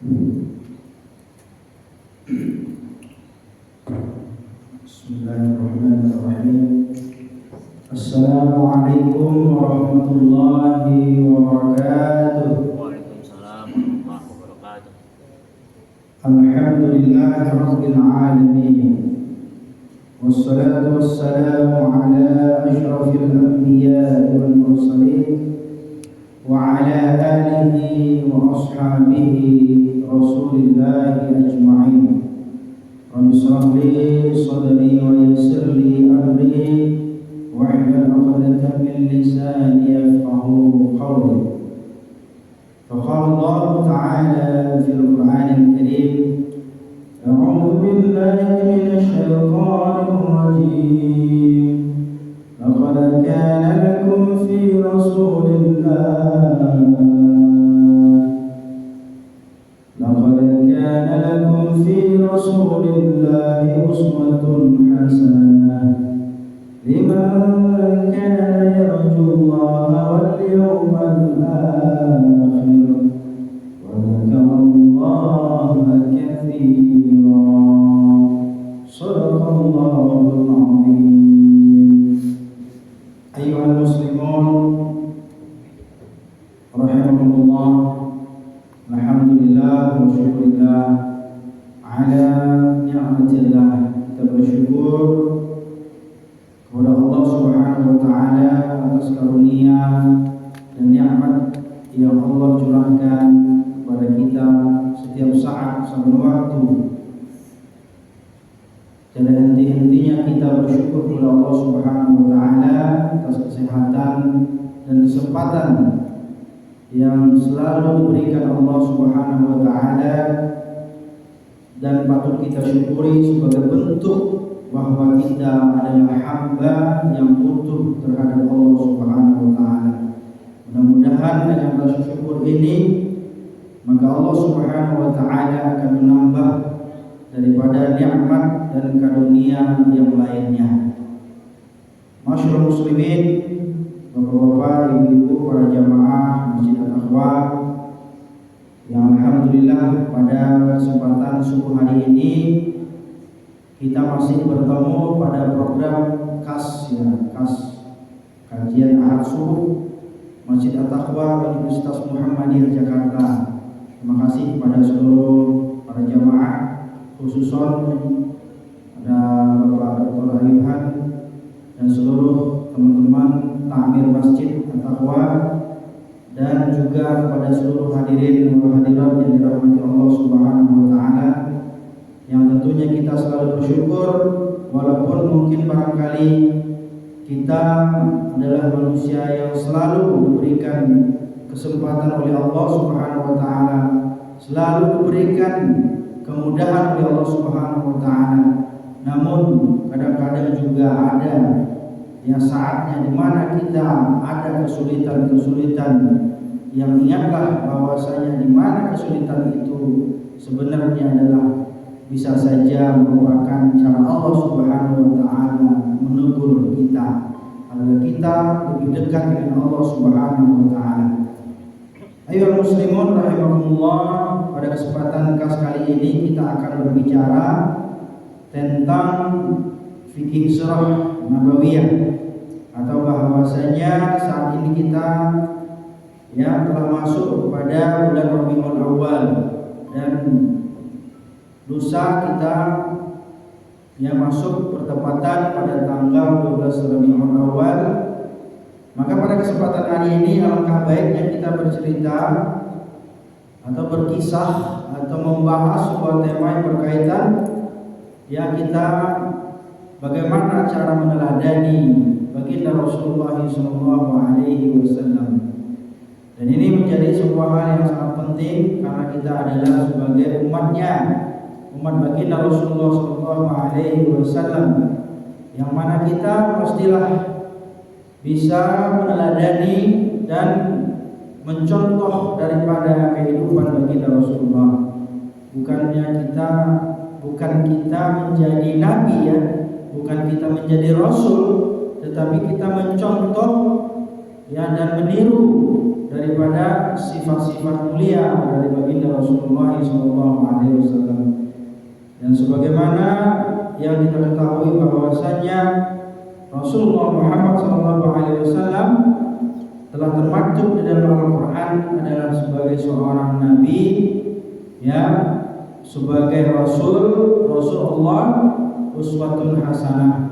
Bismillahirrahmanirrahim. Assalamualaikum warahmatullahi wabarakatuh. Waalaikumsalam warahmatullahi wabarakatuh. Alhamdulillahi rabbil alamin. Wassalatu wassalamu ala asyrafil anbiya'i wal mursalin wa ala alihi wa ashabihi rasulillahi ajma'in. Rabbi shrah li sadri wa yassir li amri wahlul 'uqdatam min lisani yafqahu qawli. Faqala Allah ta'ala fil Qur'anil Karim, a'udzu billahi minasy syaithanir rajim. Laqad kana lakum fi rasulillahi uswatun hasanah liman kana yarjullaha wal yawmal akhir wa dzakarallaha katsiran. Shadaqallahul adzim. Ayyuhal muslimun rahimakumullah, alhamdulillah wa syukurillah ala ni'matillah. Kita bersyukur kepada Allah Subhanahu wa taala atas karunia dan nikmat yang Allah curahkan kepada kita setiap saat sampai waktu. Tidak henti-hentinya kita bersyukur kepada Allah Subhanahu wa taala atas kesehatan dan kesempatan yang selalu diberikan Allah Subhanahu wa taala, dan patut kita syukuri sebagai bentuk bahwa kita adalah hamba yang butuh terhadap Allah Subhanahu wa taala. Mudah-mudahan dengan rasa syukur ini maka Allah Subhanahu wa taala akan menambah daripada nikmat dan karunia yang lainnya. Masyaallah muslimin, bapak-bapak, ibu-ibu, para jamaah Masjid At-Taqwa yang alhamdulillah pada kesempatan subuh hari ini kita masih bertemu pada program khas kajian Ahad subuh Masjid At-Taqwa Universitas Muhammadiyah Jakarta. Terima kasih kepada seluruh para jamaah, khususon ada Bapak Dr. Ayuhan dan seluruh teman-teman takmir Masjid At-Taqwa, dan juga kepada seluruh hadirin dan hadirat yang dirahmati Allah Subhanahu wa taala, yang tentunya kita selalu bersyukur walaupun mungkin barangkali kita adalah manusia yang selalu diberikan kesempatan oleh Allah Subhanahu wa taala, selalu diberikan kemudahan oleh Allah Subhanahu wa taala. Namun kadang-kadang juga ada yang saatnya di mana kita ada kesulitan-kesulitan yang ingatlah bahwasanya di mana kesulitan itu sebenarnya adalah bisa saja merupakan cara Allah Subhanahu wa taala menegur kita agar kita lebih dekat dengan Allah Subhanahu wa taala. Ayo muslimun rahimakumullah, pada kesempatan khas kali ini kita akan berbicara tentang fikih sirah nabawiyah, atau bahwasanya saat ini kita telah masuk kepada bulan Rabiul Awal, dan lusa kita masuk bertepatan pada tanggal 12 Rabiul Awal. Maka pada kesempatan hari ini alangkah baiknya kita bercerita atau berkisah atau membahas sebuah tema yang berkaitan kita bagaimana cara meneladani baginda Rasulullah SAW. Dan ini menjadi sebuah hal yang sangat penting karena kita adalah sebagai umatnya, umat baginda Rasulullah SAW, yang mana kita pastilah bisa meneladani dan mencontoh daripada kehidupan baginda Rasulullah. Bukan kita menjadi nabi bukan kita menjadi rasul, tetapi kita mencontoh dan meniru daripada sifat-sifat mulia dari baginda Rasulullah SAW. Dan sebagaimana yang kita ketahui bahwasanya Rasulullah Muhammad SAW telah termaktub di dalam Al-Quran adalah sebagai seorang nabi, ya, sebagai Rasulullah uswatun hasanah,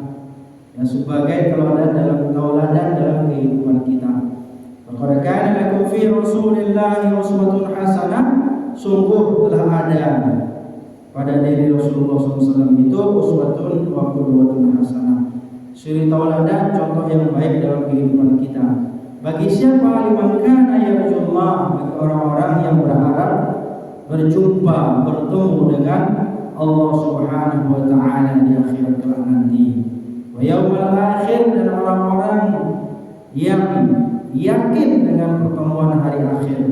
ya, sebagai tauladan dalam kehidupan kita. Laqad kana lakum fi Rasulillahi uswatun hasanah, sungguh telah ada pada diri Rasulullah SAW itu uswatun wa qudwatun hasanah, suri tauladan, contoh yang baik dalam kehidupan kita. Bagi siapa liman kana yarjullah, bagi orang-orang yang berharap berjumpa, bertemu dengan Allah Subhanahu wa taala di akhirat kelak nanti. Wa yaumal akhir, dan orang-orang yang yakin dengan pertemuan hari akhir,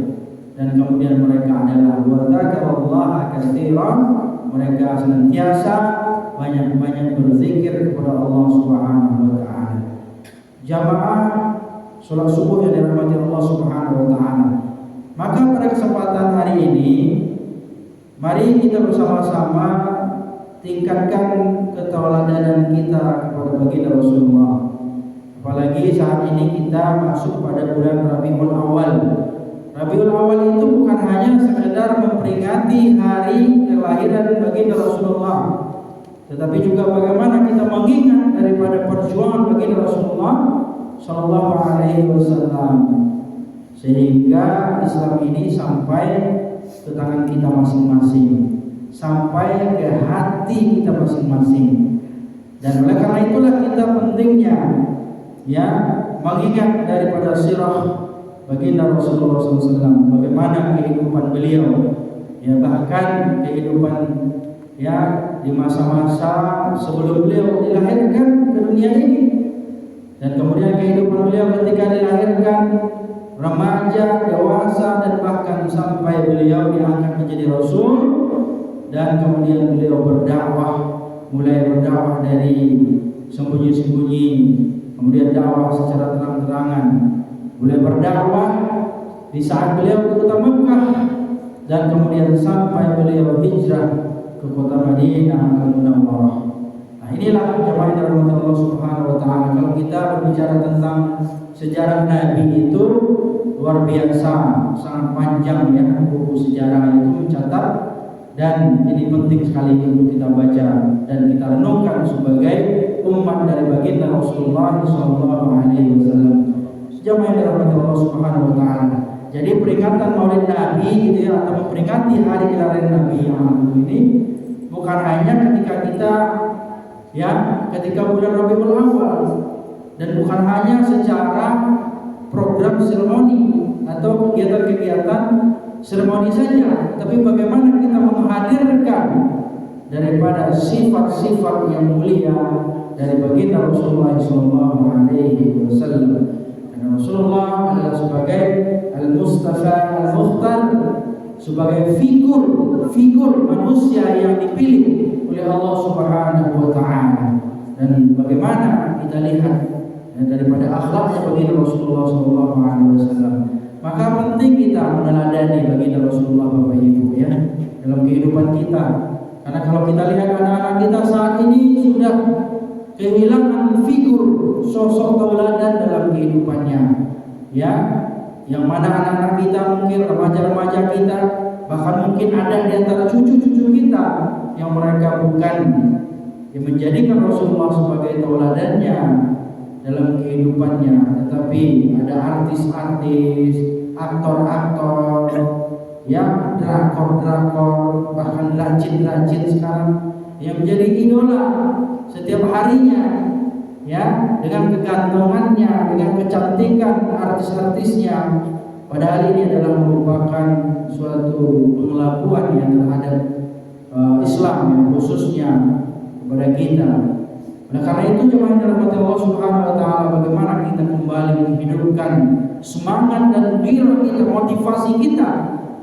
dan kemudian mereka adalah wa dzakarallaha katsiran, mereka senantiasa banyak-banyak berzikir kepada Allah Subhanahu wa taala. Jamaah salat subuh yang dirahmati Allah Subhanahu wa taala. Maka pada kesempatan hari ini mari kita bersama-sama tingkatkan ketauladanan kita kepada baginda Rasulullah. Apalagi saat ini kita masuk pada bulan Rabiul Awal. Rabiul Awal itu bukan hanya sekedar memperingati hari kelahiran baginda Rasulullah, tetapi juga bagaimana kita mengingat daripada perjuangan baginda Rasulullah Sallallahu Alaihi Wasallam, sehingga Islam ini sampai ke tangan kita masing-masing, sampai ke hati kita masing-masing. Dan oleh karena itulah kita pentingnya, ya, mengingat daripada sirah baginda Rasulullah SAW, bagaimana kehidupan beliau, ya, bahkan kehidupan, ya, di masa-masa sebelum beliau dilahirkan ke dunia ini, dan kemudian kehidupan beliau ketika dilahirkan, remaja, dewasa, dan bahkan sampai beliau diangkat menjadi Rasul, dan kemudian beliau berdakwah, mulai berdakwah dari sembunyi-sembunyi, kemudian dakwah secara terang-terangan, mulai berdakwah di saat beliau ke kota Mekah, dan kemudian sampai beliau hijrah ke kota Madinah Al-Munawwarah. Nah, inilah jemaah yang dirahmati Allah Subhanahu wa taala. Kalau kita berbicara tentang sejarah Nabi itu luar biasa, sangat panjang, ya, buku sejarah itu mencatat, dan ini penting sekali untuk kita baca dan kita renungkan sebagai umat dari baginda Rasulullah sallallahu alaihi wasallam. Jemaah yang dirahmati Allah Subhanahu wa taala. Jadi peringatan Maulid Nabi gitu, ya, atau memperingati hari kelahiran Nabi yang agung ini bukan hanya ketika kita, ya, ketika bulan Rabiul Awal, dan bukan hanya secara program seremoni atau kegiatan-kegiatan seremoni saja, tapi bagaimana kita menghadirkan daripada sifat-sifat yang mulia dari baginda Rasulullah SAW. Dan Rasulullah adalah sebagai Al-Mustafa Al-Mukhtar, sebagai figur manusia yang dipilih oleh Allah Subhanahu wa taala. Dan bagaimana kita lihat daripada akhlaknya baginda Rasulullah SAW, maka penting kita meneladani baginda Rasulullah, Bapak Ibu, ya, dalam kehidupan kita. Karena kalau kita lihat anak-anak kita saat ini sudah kehilangan figur sosok tauladan dalam kehidupannya, ya, yang mana anak-anak kita, mungkin remaja-remaja kita, bahkan mungkin ada di antara cucu-cucu kita yang mereka bukan yang menjadikan Rasulullah sebagai tauladannya dalam kehidupannya, tetapi ada artis-artis, aktor-aktor, ya, drakor-drakor, bahkan rajin-rajin sekarang yang menjadi idola setiap harinya, ya, dengan kegantungannya, dengan kecantikan artis-artisnya. Padahal ini adalah merupakan suatu pengelabuan yang terhadap Islam, ya, khususnya kepada kita. Oleh karena itu, jemaah yang dirahmati Allah Subhanahu wa taala, bagaimana kita kembali menghidupkan semangat dan gairah kita, motivasi kita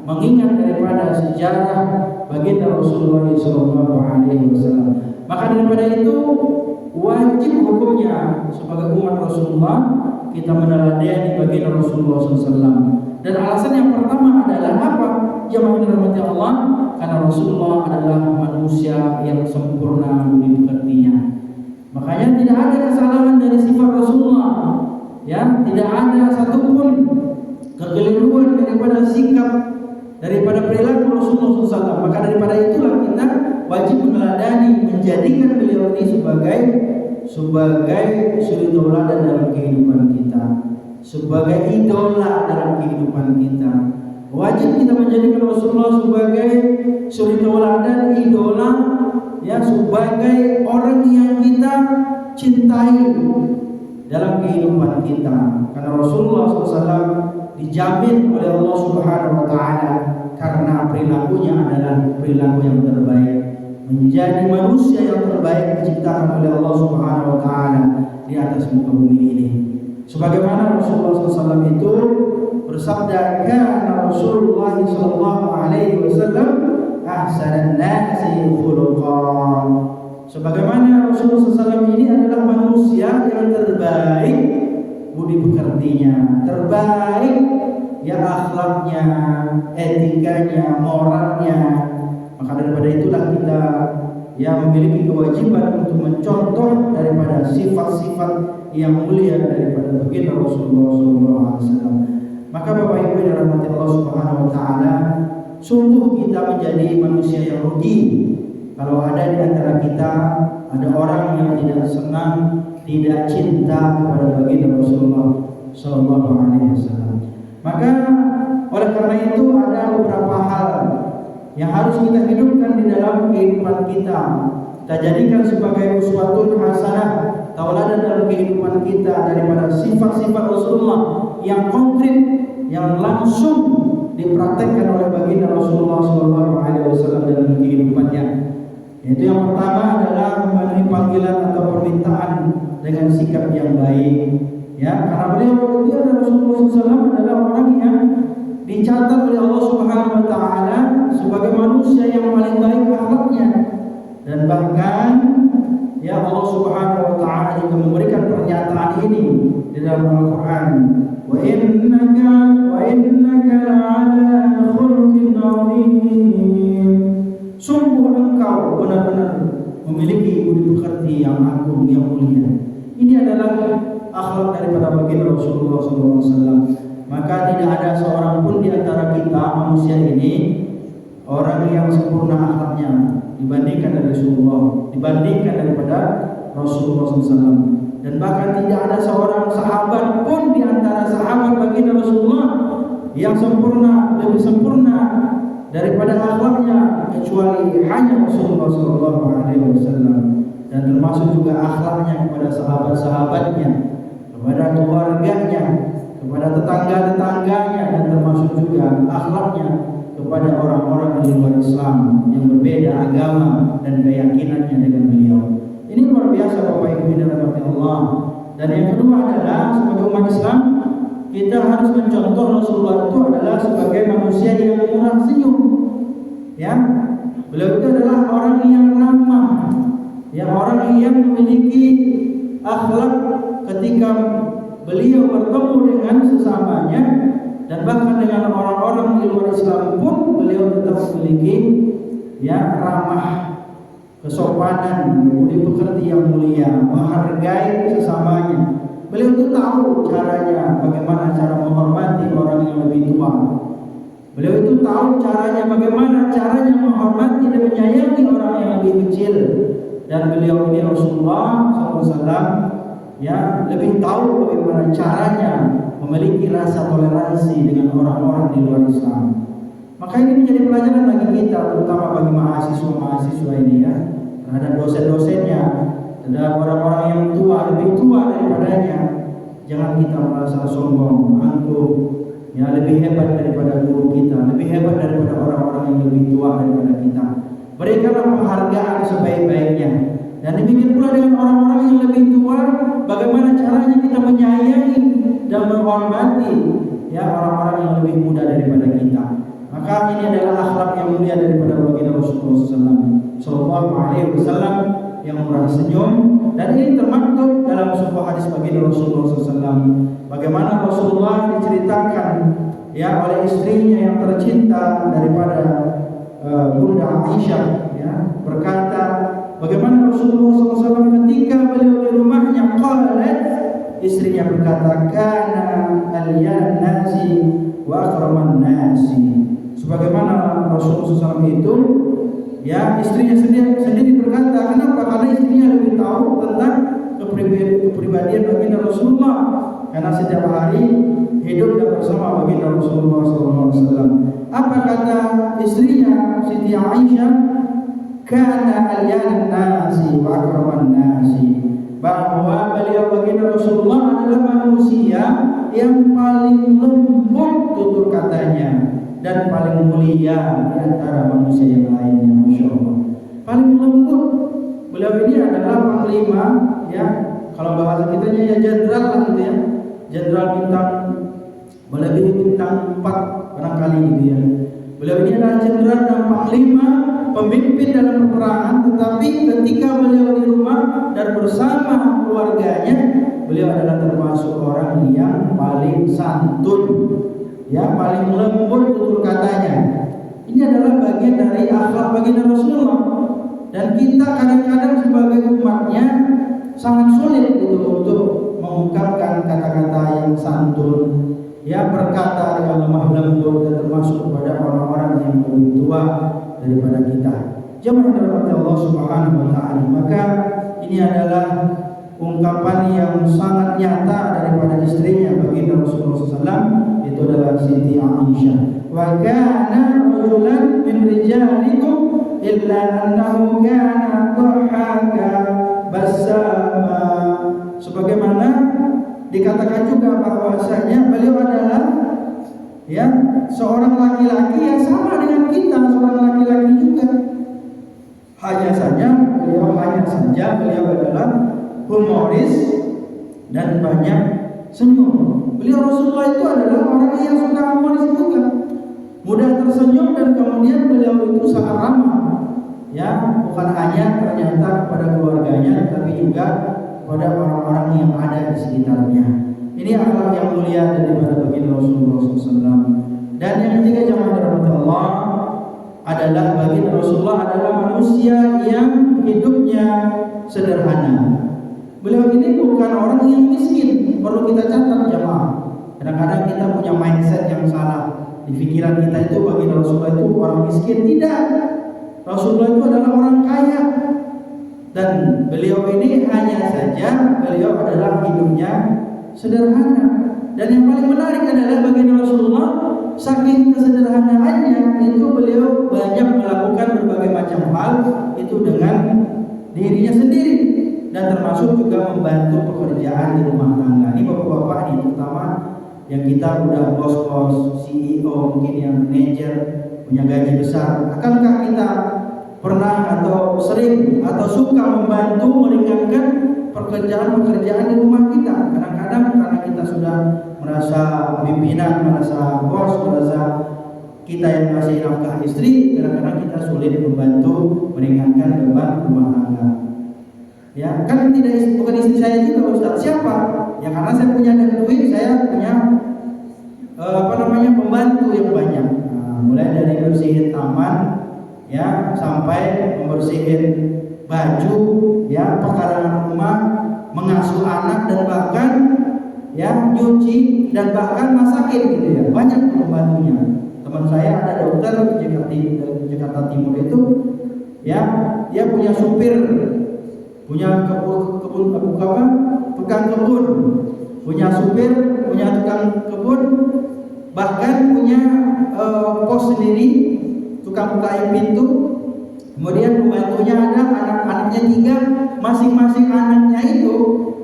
mengingat daripada sejarah baginda Rasulullah SAW. Maka daripada itu wajib hukumnya sebagai umat Rasulullah kita meneladani baginda Rasulullah SAW Dan alasan yang pertama adalah apa? Jamaah yang dirahmati Allah, karena Rasulullah adalah manusia yang sempurna budi pekertinya. Makanya tidak ada kesalahan dari sifat Rasulullah, ya, tidak ada satupun kekeliruan daripada sikap, daripada perilaku Rasulullah SAW. Maka daripada itulah kita wajib meneladani, menjadikan beliau ini sebagai suri tauladan dalam kehidupan kita, sebagai idola dalam kehidupan kita. Wajib kita menjadikan Rasulullah sebagai suri tauladan, idola, ya, sebagai orang yang kita cintai dalam kehidupan kita. Karena Rasulullah SAW dijamin oleh Allah Subhanahu wa taala karena perilakunya adalah perilaku yang terbaik, menjadi manusia yang terbaik diciptakan oleh Allah Subhanahu wa taala di atas muka bumi ini. Sebagaimana Rasulullah SAW itu bersabda, "Kana Rasulullah sallallahu alaihi wasallam ahsanan nasi khuluqan." Sebagaimana Rasulullah SAW ini adalah manusia yang terbaik budi pekertinya, terbaik ya akhlaknya, etikanya, moralnya. Maka daripada itulah kita ya memiliki kewajiban untuk mencontoh daripada sifat-sifat yang mulia daripada baginda Rasulullah SAW. Maka Bapak Ibu yang dirahmati Allah Subhanahu wa taala, sungguh kita menjadi manusia yang rugi kalau ada di antara kita ada orang yang tidak senang, tidak cinta kepada baginda Rasulullah SAW. Maka oleh karena itu ada beberapa hal yang harus kita hidupkan di dalam kehidupan kita. Kita jadikan sebagai uswatun hasanah, tauladan dalam kehidupan kita daripada sifat-sifat Rasulullah yang konkret, yang langsung dipraktekkan oleh baginda Rasulullah SAW dalam kehidupannya. Yaitu yang pertama adalah memenuhi panggilan atau permintaan dengan sikap yang baik. Ya, karena beliau Rasulullah SAW adalah orang yang dicatat oleh Allah Subhanahu wa taala sebagai manusia yang paling baik akhlaknya. Dan bahkan ya Allah Subhanahu wa taala juga memberikan pernyataan ini di dalam Al-Qur'an. Wa innaka la'ala khuluqin 'azim. Sungguh engkau benar-benar memiliki budi pekerti yang agung, yang mulia. Ini adalah akhlak daripada baginda Rasulullah SAW. Maka tidak ada seorang pun di antara kita manusia ini orang yang sempurna akhlaknya dibandingkan dari Rasulullah, dibandingkan daripada Rasulullah SAW. Dan bahkan tidak ada seorang sahabat pun di antara sahabat baginda Rasulullah yang sempurna, lebih sempurna daripada akhlaknya kecuali hanya Rasulullah SAW. Dan termasuk juga akhlaknya kepada sahabat-sahabatnya, kepada keluarganya, kepada tetangga-tetangganya, dan termasuk juga akhlaknya kepada orang-orang di luar Islam yang berbeda agama dan keyakinannya dengan beliau. Ini luar biasa Bapak Ibu yang dirahmati Allah. Dan yang kedua adalah sebagai umat Islam kita harus mencontoh Rasulullah itu adalah sebagai manusia yang murah senyum. Ya, beliau itu adalah orang yang ramah, ya, orang yang memiliki akhlak ketika beliau bertemu dengan sesamanya dan bahkan dengan orang-orang di luar Islam pun beliau tetap memiliki ya ramah, kesopanan, budi pekerti yang mulia, menghargai sesamanya. Beliau itu tahu caranya bagaimana cara menghormati orang yang lebih tua. Beliau itu tahu caranya bagaimana caranya menghormati dan menyayangi orang yang lebih kecil. Dan beliau ini Rasulullah SAW ya lebih tahu bagaimana caranya memiliki rasa toleransi dengan orang-orang di luar Islam. Maka ini menjadi pelajaran bagi kita, terutama bagi mahasiswa-mahasiswa ini ya, terhadap dosen-dosennya, terhadap orang-orang yang tua, lebih tua daripadanya. Jangan kita merasa sombong, angkuh, ya lebih hebat daripada guru kita, lebih hebat daripada orang-orang yang lebih tua daripada kita. Berikanlah penghargaan sebaik-baiknya. Dan demikian pula dengan orang-orang yang lebih tua, bagaimana caranya kita menyayangi dan menghormati ya orang-orang yang lebih muda daripada kita. Maka ini adalah akhlak yang mulia daripada baginda Rasulullah SAW yang murah senyum. Dan ini termaktub dalam sebuah hadis baginda Rasulullah SAW. Bagaimana Rasulullah diceritakan ya oleh istrinya yang tercinta daripada Bunda Aisyah, ya, berkata bagaimana Rasulullah SAW ketika beliau di rumahnya, qalat, istrinya berkata, kana alyan nasi wa akraman nasi. Sebagaimana Rasulullah SAW itu, ya, istrinya sendiri berkata, kenapa? Karena istrinya lebih tahu tentang kepribadian baginda Rasulullah, karena setiap hari hidup dan bersama baginda Rasulullah SAW. Apa kata istrinya Siti Aisyah? Kana alyan nasi wa akraman nasi, bahwa beliau baginda Rasulullah adalah manusia yang paling lembut tutur katanya dan paling mulia di antara manusia yang lainnya. Masya Allah, paling lembut. Beliau ini adalah panglima, ya, kalau bahasa kitanya ya jenderal lah gitu ya, jenderal bintang melebihi bintang 4 barangkali gitu ya. Beliau ini adalah jenderal dan panglima, pemimpin dalam peperangan, tetapi ketika beliau di rumah dan bersama keluarganya, beliau adalah termasuk orang yang paling santun, ya, paling lembut tutur katanya. Ini adalah bagian dari akhlak baginda Rasulullah, dan kita kadang-kadang sebagai umatnya sangat sulit gitu untuk mengungkapkan kata-kata yang santun, ya, berkata dengan lemah lembut, dan termasuk kepada orang-orang yang lebih tua daripada kita. Jemaah yang dirahmati Allah Subhanahu wa taala, maka ini adalah ungkapan yang sangat nyata daripada istrinya baginda Rasulullah SAW, itu adalah Siti Aisyah. Wa kana rajulan min rijalikum illa annahu kana dhahaka basama. Sebagaimana dikatakan juga bahwasanya beliau adalah, ya, seorang laki-laki yang sama dengan kita, seorang laki-laki juga. Hanya saja beliau adalah humoris dan banyak senyum. Beliau Rasulullah itu adalah orang yang suka humoris juga, mudah tersenyum, dan kemudian beliau itu sangat ramah, ya, bukan hanya ternyata kepada keluarganya, tapi juga kepada orang-orang yang ada di sekitarnya. Ini akhlak yang mulia daripada baginda Rasulullah SAW. Dan yang ketiga, jemaah dirahmati Allah, adalah baginda Rasulullah adalah manusia yang hidupnya sederhana. Beliau ini bukan orang yang miskin, perlu kita catat jemaah. Kadang-kadang kita punya mindset yang salah di pikiran kita, itu baginda Rasulullah itu orang miskin. Tidak, Rasulullah itu adalah orang kaya. Dan beliau ini hanya saja beliau adalah hidupnya sederhana. Dan yang paling menarik adalah baginda Rasulullah, saking kesederhanaannya itu beliau banyak melakukan berbagai macam hal itu dengan dirinya sendiri, dan termasuk juga membantu pekerjaan di rumah tangga. Ini bapak-bapak ini terutama yang kita udah bos-bos, CEO, mungkin yang manajer, punya gaji besar. Akankah kita pernah atau sering atau suka membantu meringankan pekerjaan-pekerjaan di rumah kita? Kadang-kadang karena kita sudah merasa pimpinan, merasa bos, merasa kita yang ngasih nafkah istri, kadang-kadang kita sulit membantu meringankan beban rumah tangga. Ya, kan bukan istri saya juga, Ustaz. Siapa? Ya, karena saya punya duit, saya punya pembantu yang banyak. Nah, mulai dari bersihin taman, ya, sampai membersihin baju, ya, pekarangan rumah, mengasuh anak, dan bahkan, ya, nyuci, dan bahkan masakin gitu ya. Banyak pembantunya. Teman saya ada dokter di Jakarta Timur itu, ya, dia punya supir, punya tukang kebun, punya supir, punya tukang kebun, bahkan punya pos sendiri, tukang bukain pintu. Kemudian pembantunya ada, anak-anaknya 3, masing-masing anaknya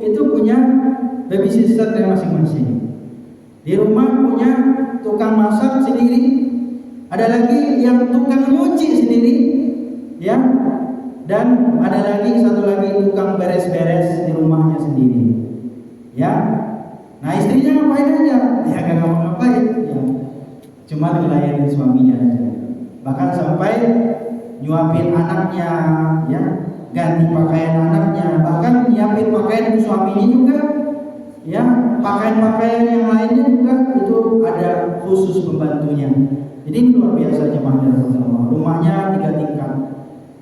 itu punya babysitter yang masing-masing. Di rumah punya tukang masak sendiri, ada lagi yang tukang nyuci sendiri, ya, dan ada lagi satu lagi tukang beres-beres di rumahnya sendiri, ya. Nah, istrinya ngapain aja? Ya nggak ngapa-ngapain, ya, cuma melayani suaminya aja. Bahkan sampai nyuapin anaknya, ya, ganti pakaian anaknya, bahkan nyiapin pakaian suaminya juga. Ya, pakaian-pakaian yang lainnya juga itu ada khusus pembantunya. Jadi ini luar biasa jemaah Allah. Rumahnya 3 tingkat.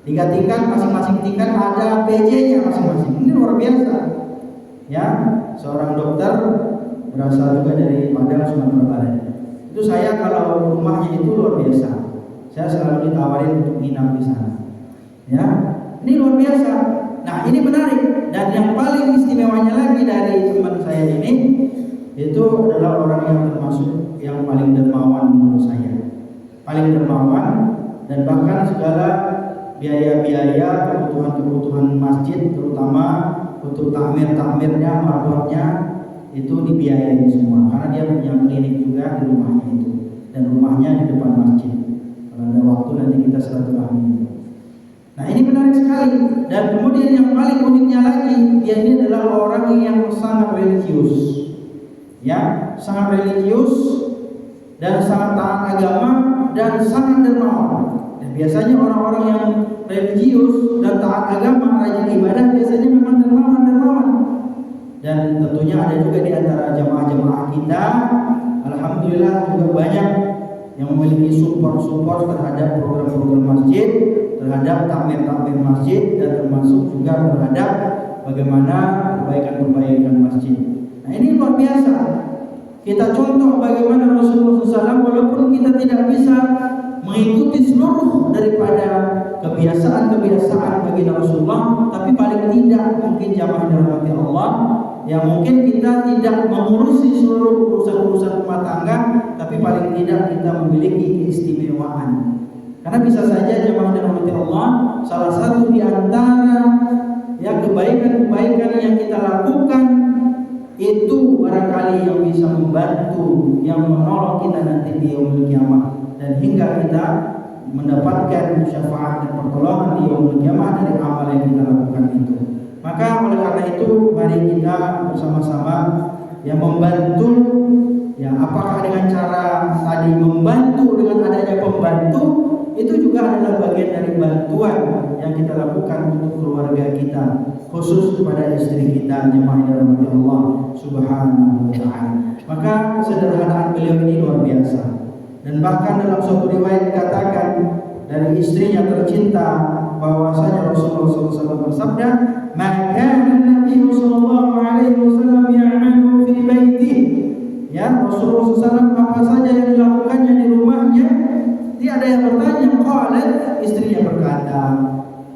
3 tingkat, masing-masing tingkat ada PJ-nya masing-masing. Ini luar biasa. Ya, seorang dokter berasal juga dari Padang, Sumatera Barat. Itu saya kalau rumahnya itu luar biasa. Saya selalu ditawarin untuk nginap di sana. Ya, ini luar biasa. Nah, ini menarik, dan yang paling istimewanya lagi dari teman saya ini itu adalah orang yang termasuk yang paling dermawan menurut saya. Paling dermawan, dan bahkan segala biaya-biaya kebutuhan-kebutuhan masjid, terutama untuk takmir-takmirnya, marbotnya itu dibiayai semua, karena dia punya klinik juga di rumahnya itu, dan rumahnya di depan masjid. Kalau ada waktu nanti kita silaturahmi. Nah, ini menarik sekali. Dan kemudian yang paling uniknya lagi, dia ini adalah orang yang sangat religius. Ya, sangat religius dan sangat taat agama dan sangat dermawan. Dan biasanya orang-orang yang religius dan taat agama, rajin ibadah, biasanya memang dermawan. Dan tentunya ada juga di antara jamaah-jamaah kita, alhamdulillah juga banyak yang memiliki support terhadap program-program masjid, terhadap takmir-takmir masjid, dan termasuk juga terhadap bagaimana perbaikan-perbaikan masjid. Nah, ini luar biasa. Kita contoh bagaimana Rasulullah SAW, walaupun kita tidak bisa mengikuti seluruh daripada kebiasaan-kebiasaan bagi Rasulullah, tapi paling tidak mungkin jamaah dirahmati Allah, ya mungkin kita tidak mengurusi seluruh urusan-urusan rumah tangga, tapi paling tidak kita memiliki keistimewaan. Karena bisa saja jamaah dirahmati Allah, salah satu di antara ya kebaikan-kebaikan yang kita lakukan itu barangkali yang bisa membantu, yang menolong kita nanti di yaumul kiamah, dan hingga kita mendapatkan syafaat dan pertolongan di yaumul kiamah dari amal yang kita lakukan itu. Maka oleh karena itu mari kita bersama-sama yang membantu, ya apakah dengan cara tadi membantu dengan adanya pembantu, itu juga adalah bagian dari bantuan yang kita lakukan untuk keluarga kita, khusus kepada istri kita, jemaah dirahmati Allah Subhanahu wa ta'ala. Maka kesederhanaan beliau ini luar biasa. Dan bahkan dalam suatu riwayat dikatakan dari istrinya tercinta bahwasanya Rasulullah SAW bersabda, "Maka Nabi sallallahu alaihi wasallam ya'malu fi baitihi." Ya, Rasulullah SAW apa saja yang dilakukannya di rumahnya, dia ada yang bertanya. Qalat, istrinya berkata,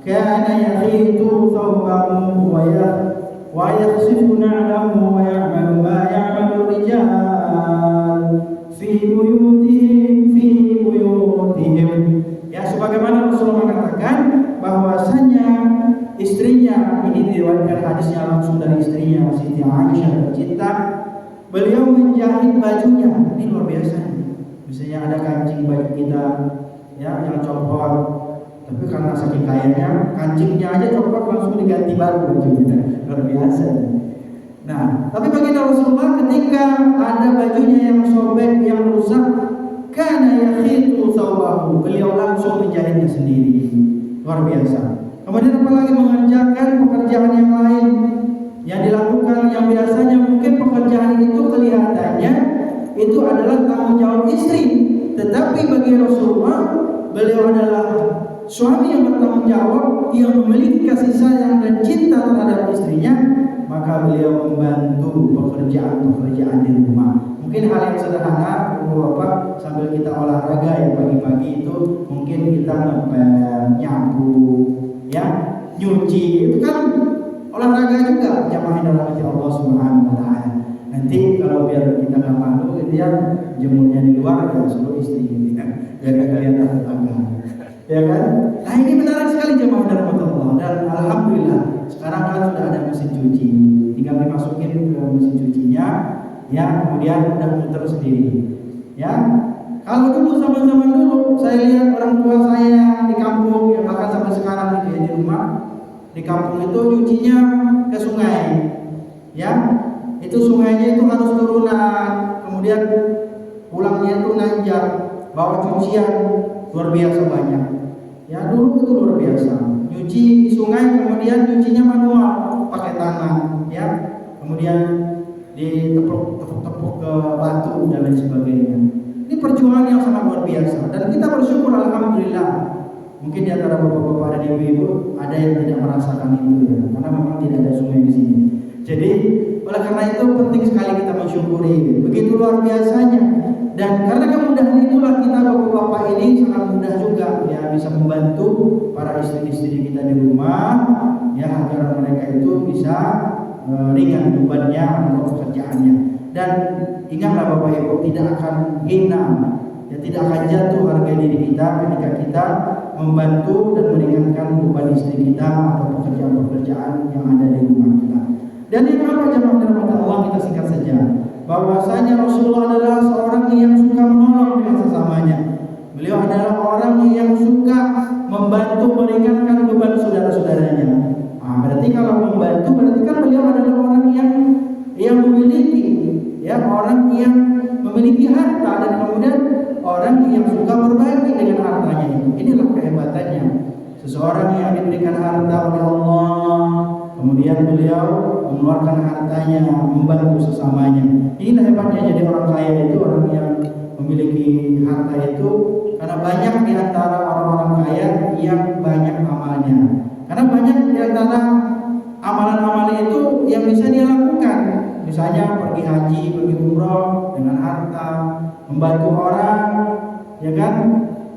"Kana yakhitu thawbahu wa yakhsifu na'lahu wa ya'malu ma ya'malu rijal fi buyutihim." Ya, sebagaimana Rasulullah mengatakan bahwasanya istrinya, ini diriwayatkan hadisnya langsung dari istrinya Siti Aisyah tercinta, beliau menjahit bajunya. Ini luar biasa. Misalnya ada kancing baju kita ya yang copot, tapi karena saking kayanya kancingnya aja copot langsung diganti baru baju kita. Luar biasa. Nah, tapi bagi Rasulullah ketika ada bajunya yang sobek, yang rusak, kana yakhitu thawbahu, beliau langsung menjahitnya sendiri. Luar biasa. Kemudian apalagi mengerjakan pekerjaan yang lain yang dilakukan, yang biasanya mungkin pekerjaan itu kelihatannya itu adalah tanggung jawab istri, tetapi bagi Rasulullah, beliau adalah suami yang bertanggung jawab, yang memiliki kasih sayang dan cinta terhadap istrinya, maka beliau membantu pekerjaan-pekerjaan di rumah. Mungkin hal yang sederhana, Bapak, sambil kita olahraga ya pagi-pagi itu, mungkin kita nyapu, ya, nyuci, itu kan olahraga juga, jamaah dirahmati Allah Subhanahu wa ta'ala. Nanti kalau biar kita nggak malu gitu ya, jemurnya di luar ya suruh istri gitu ya, biar nggak kelihatan tetangga, ya kan? Nah, ini menarik sekali jemaah dirahmati Allah, dan alhamdulillah sekarang kan sudah ada mesin cuci, tinggal dimasukin ke mesin cucinya, ya kemudian udah muter sendiri, ya. Kalau dulu zaman-zaman dulu saya lihat orang tua saya di kampung, ya bahkan sampai sekarang gitu ya di rumah, di kampung itu nyucinya ke sungai, ya. Itu sungainya itu harus turunan, kemudian pulangnya itu nanjak, bawa cucian luar biasa banyak. Ya dulu itu luar biasa. Nyuci di sungai, kemudian cucinya manual pakai tangan, ya. Kemudian ditepuk-tepuk ke batu dan lain sebagainya. Ini perjuangan yang sangat luar biasa dan kita bersyukur alhamdulillah. Mungkin di antara bapak-bapak dan ibu-ibu ada yang tidak merasakan itu ya, karena memang tidak ada sungai di sini. Jadi oleh karena itu penting sekali kita mensyukuri, begitu luar biasanya. Dan karena kemudahan itulah kita bapak-bapak ini sangat mudah juga ya bisa membantu para istri-istri kita di rumah ya agar mereka itu bisa ringan bebannya atau pekerjaannya. Dan ingatlah Bapak Ibu, tidak akan hina ya, tidak akan jatuh harga diri kita ketika kita membantu dan meringankan beban istri kita atau pekerjaan-pekerjaan yang ada di rumah kita. Dan yang apa jemaah dirahmati Allah, kita singkat saja bahwasanya Rasulullah adalah seorang yang suka menolong dengan sesamanya. Beliau adalah orang yang suka membantu meringankan beban saudara-saudaranya. Berarti kalau membantu berarti kan beliau adalah orang yang memiliki ya, orang yang memiliki harta dan kemudian orang yang suka berbagi dengan hartanya itu. Inilah kehebatannya. Seseorang yang diberikan harta oleh Allah, kemudian beliau mengeluarkan hartanya membantu sesamanya. Inilah hebatnya jadi orang kaya itu, orang yang memiliki harta itu, karena banyak di antara orang-orang kaya yang banyak amalnya. Karena banyak di antara amalan-amalan itu yang bisa dia lakukan. Misalnya pergi haji, pergi umroh dengan harta, membantu orang, ya kan?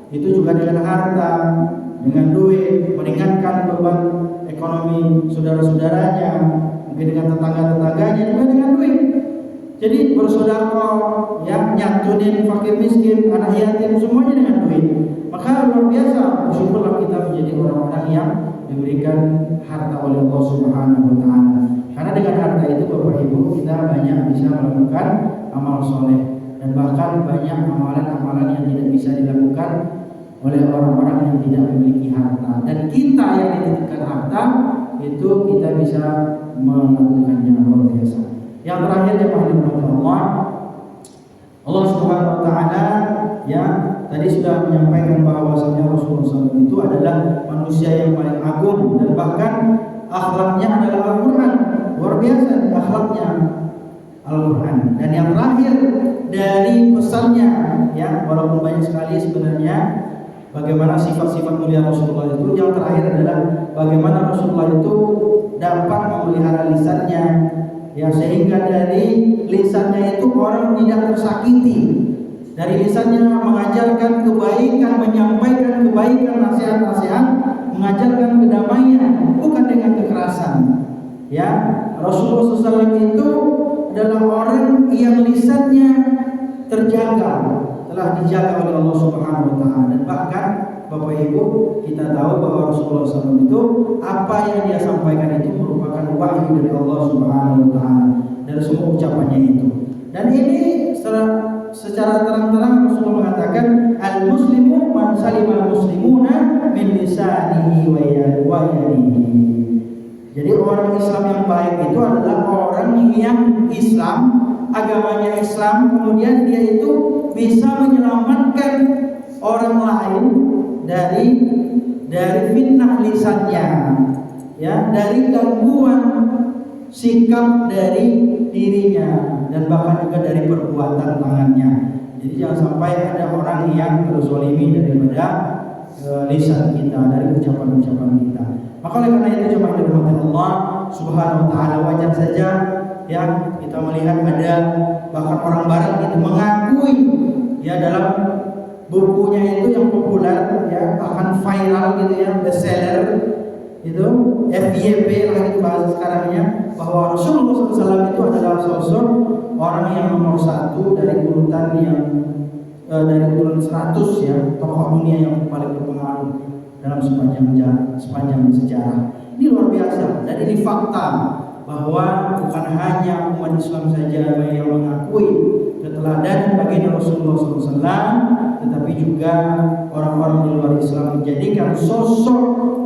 Itu juga dengan harta, dengan duit, meringankan beban ekonomi saudara-saudaranya, mungkin dengan tetangga-tetangganya juga dengan duit. Jadi bersedekah, ya, nyantunin fakir miskin, anak yatim, semuanya dengan duit. Maka luar biasa, bersyukurlah kita menjadi orang-orang yang diberikan harta oleh Allah Subhanahu wa taala. Karena dengan harta itu Bapak Ibu kita banyak bisa melakukan amal soleh dan bahkan banyak amalan-amalan yang tidak bisa dilakukan oleh orang-orang yang tidak memiliki harta. Dan kita yang dititipkan harta itu kita bisa melakukannya luar biasa. Yang terakhir jemaah Allah, Allah Subhanahu wa taala ya tadi sudah menyampaikan bahwasanya Rasulullah SAW itu adalah manusia yang paling agung dan bahkan akhlaknya adalah Al-Quran. Luar biasa akhlaknya Al-Quran. Dan yang terakhir dari pesannya ya, walaupun banyak sekali sebenarnya bagaimana sifat-sifat mulia Rasulullah itu, yang terakhir adalah bagaimana Rasulullah itu dapat memelihara lisannya ya, sehingga dari lisannya itu orang tidak tersakiti. Dari lisannya mengajarkan kebaikan, menyampaikan kebaikan, nasihat-nasihat, mengajarkan kedamaian, bukan dengan kekerasan. Ya, Rasulullah SAW itu adalah orang yang lisannya terjaga, telah dijaga oleh Allah Subhanahu wa taala. Dan bahkan Bapak Ibu, kita tahu bahwa Rasulullah SAW itu apa yang dia sampaikan itu merupakan wahyu dari Allah Subhanahu wa taala dari semua ucapannya itu. Dan ini secara terang-terang Rasulullah mengatakan al-muslimu man salima al-muslimuna min lisanihi wa yadihi. Jadi orang Islam yang baik itu adalah orang yang Islam, agamanya Islam, kemudian dia itu bisa menyelamatkan orang lain dari fitnah lisannya, ya, dari gangguan sikap dari dirinya dan bahkan juga dari perbuatan tangannya. Jadi jangan sampai ada orang yang terzalimi daripada lisan kita, dari ucapan-ucapan kita. Maka oleh karena itu jemaah dirahmati Allah Subhanahu wa taala, wajar saja ya kita melihat ada bahkan orang barat itu mengakui ya dalam bukunya itu yang populer ya, bahkan viral gitu ya, bestseller itu FYP lah itu bahasa sekarangnya, bahwa Rasulullah SAW itu adalah sosok orang yang nomor satu dari urutan yang dari urutan 100 ya tokoh dunia yang paling berpengaruh dalam sepanjang sejarah. Ini luar biasa dan ini fakta bahwa bukan hanya umat Islam saja yang mengakui keteladanan baginda Rasulullah SAW, tetapi juga orang-orang di luar Islam menjadikan sosok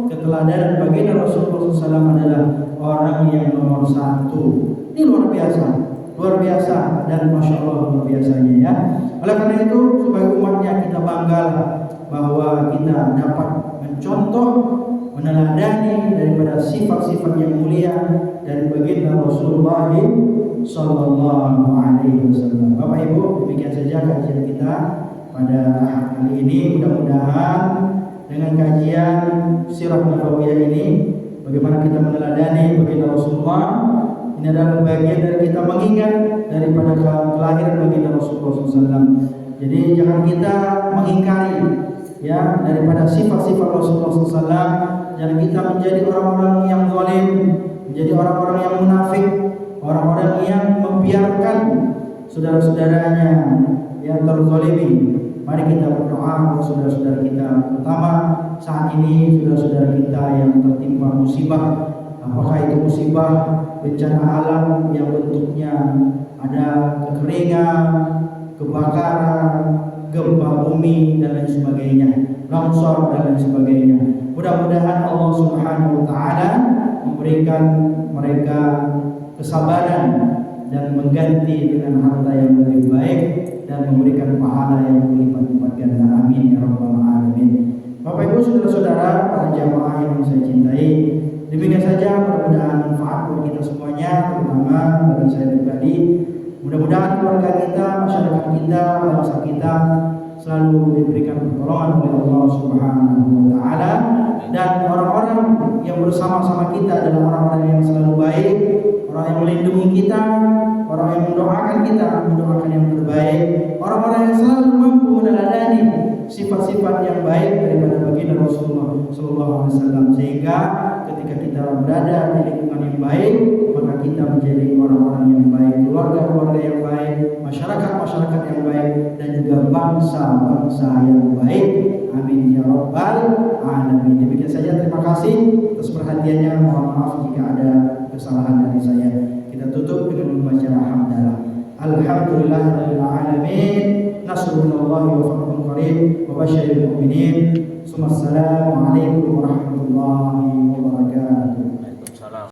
keteladanan baginda Rasulullah SAW adalah orang yang nomor satu. Ini luar biasa dan masya Allah luar biasanya ya. Oleh karena itu sebagai umatnya kita bangga bahwa kita dapat mencontoh, meneladani daripada sifat-sifat yang mulia dari baginda Rasulullah sallallahu alaihi wasallam. Bapak Ibu, demikian saja kajian kita pada kali ini. Mudah-mudahan dengan kajian sirah nabawiyah ini, bagaimana kita meneladani baginda Rasulullah, ini adalah bagian dari kita mengingat daripada kelahiran baginda Rasulullah SAW. Jadi jangan kita mengingkari ya daripada sifat-sifat Rasulullah SAW. Jangan kita menjadi orang-orang yang zalim, menjadi orang-orang yang munafik, orang-orang yang membiarkan saudara-saudaranya yang terzalimi. Mari kita berdoa untuk saudara-saudara kita, terutama saat ini saudara-saudara kita yang tertimpa musibah. Apakah itu musibah bencana alam yang bentuknya ada kekeringan, kebakaran, gempa bumi dan lain sebagainya, longsor dan lain sebagainya. Mudah-mudahan Allah Subhanahu wa taala memberikan mereka kesabaran dan mengganti dengan harta yang lebih baik dan memberikan pahala yang berlipat-lipat ganda. Amin ya rabbal alamin. Bapak Ibu saudara-saudara, para jamaah yang saya cintai, demikian saja, mudah-mudahan manfaat buat kita semuanya, terutama bagi saya pribadi. Mudah-mudahan keluarga kita, masyarakat kita, bangsa kita selalu diberikan pertolongan oleh Allah Subhanahu wa taala, dan orang-orang yang bersama-sama kita adalah orang-orang yang selalu baik, orang yang melindungi kita, orang yang mendoakan kita, mendoakan yang terbaik, orang-orang yang selalu mampu meneladani sifat-sifat yang baik daripada baginda Rasulullah SAW, sehingga ketika kita berada di lingkungan yang baik, maka kita menjadi orang-orang yang baik, keluarga-keluarga yang baik, masyarakat-masyarakat yang baik, dan juga bangsa-bangsa yang baik. Amin ya rabbal alamin. Demikian saja, terima kasih atas perhatiannya. Mohon maaf jika ada kesalahan dari saya. Kita tutup dengan membaca hamdalah. Alhamdulillahirabbil alamin. Nasrullahi wa fathun qarib wa basyiril mu'minin. Assalamualaikum warahmatullahi